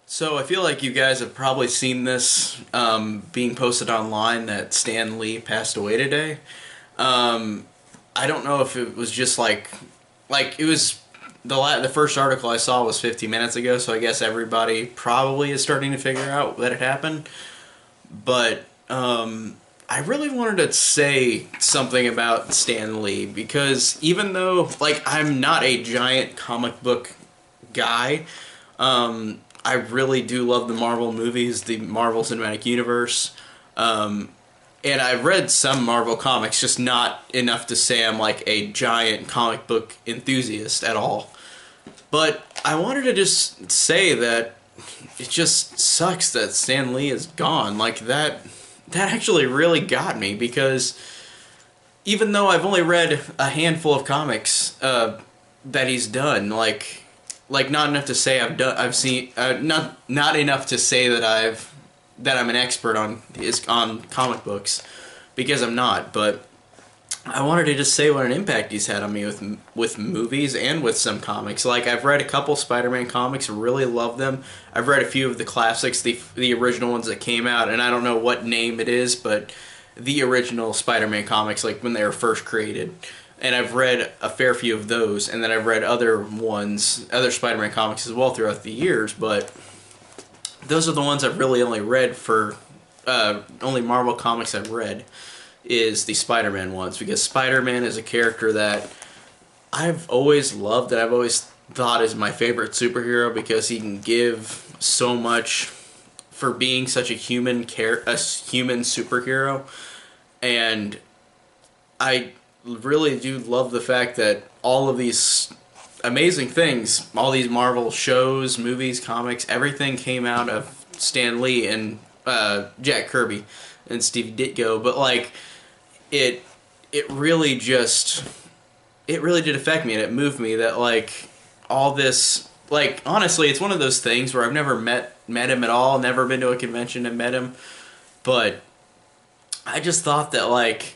So I feel like you guys have probably seen this being posted online that Stan Lee passed away today. Um, I don't know if it was just like it was the first article I saw was 50 minutes ago, so I guess everybody probably is starting to figure out that it happened. But I really wanted to say something about Stan Lee because even though I'm not a giant comic book guy, I really do love the Marvel movies, the Marvel Cinematic Universe. And I've read some Marvel comics, just not enough to say I'm like a giant comic book enthusiast at all. But I wanted to just say that it just sucks that Stan Lee is gone. That actually really got me because even though I've only read a handful of comics that he's done, not enough to say I've seen not enough to say that I'm an expert on comic books, because I'm not. But I wanted to just say what an impact he's had on me with movies and with some comics. Like, I've read a couple Spider-Man comics, really love them. I've read a few of the classics, the original ones that came out, and I don't know what name it is, but the original Spider-Man comics, like when they were first created. And I've read a fair few of those, and then I've read other Spider-Man comics as well throughout the years, but those are the ones I've really only read for, only Marvel comics I've read is the Spider-Man ones, because Spider-Man is a character that I've always loved, that I've always thought is my favorite superhero, because he can give so much for being such a human superhero. And I really do love the fact that all of these amazing things, all these Marvel shows, movies, comics, everything came out of Stan Lee and Jack Kirby and Steve Ditko. But it it really just it really did affect me, and it moved me that all this, honestly, it's one of those things where I've never met him at all, never been to a convention and met him, but I just thought that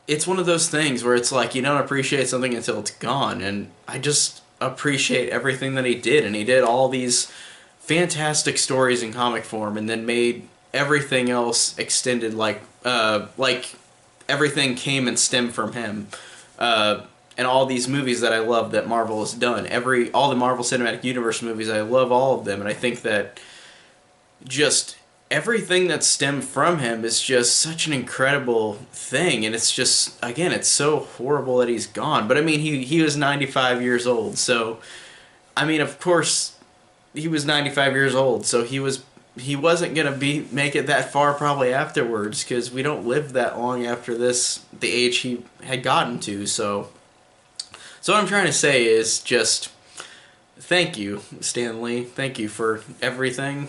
it's one of those things where it's like you don't appreciate something until it's gone, and I just appreciate everything that he did, and he did all these fantastic stories in comic form, and then made everything else extended, everything came and stemmed from him. And all these movies that I love that Marvel has done, all the Marvel Cinematic Universe movies, I love all of them, and I think that just everything that stemmed from him is just such an incredible thing, and it's just, again, it's so horrible that he's gone. But I mean, he was 95 years old, so I mean, of course, he was 95 years old, so he wasn't gonna make it that far probably afterwards, because we don't live that long after the age he had gotten to. So what I'm trying to say is just thank you, Stan Lee. Thank you for everything.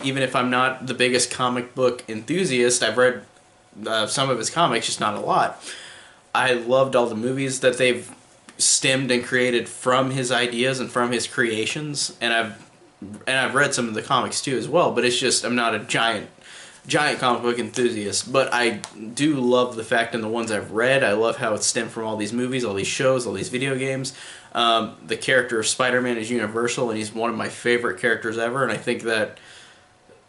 Even if I'm not the biggest comic book enthusiast, I've read some of his comics, just not a lot. I loved all the movies that they've stemmed and created from his ideas and from his creations, and I've read some of the comics too as well. But it's just, I'm not a giant comic book enthusiast, but I do love the fact in the ones I've read, I love how it stemmed from all these movies, all these shows, all these video games. The character of Spider-Man is universal, and he's one of my favorite characters ever, and I think that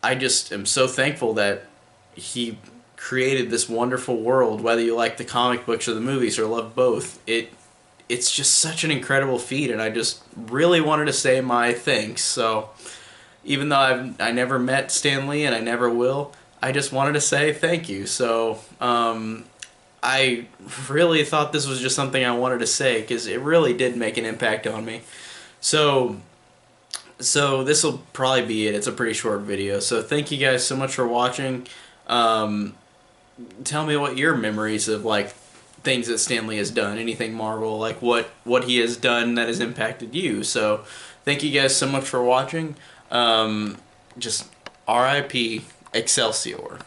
I just am so thankful that he created this wonderful world, whether you like the comic books or the movies or love both. It's just such an incredible feat, and I just really wanted to say my thanks. So even though I never met Stan Lee, and I never will, I just wanted to say thank you. So I really thought this was just something I wanted to say, because it really did make an impact on me. So this will probably be it. It's a pretty short video. So thank you guys so much for watching. Tell me what your memories of things that Stan Lee has done, anything Marvel, what he has done that has impacted you. So thank you guys so much for watching. Just R.I.P. Excelsior.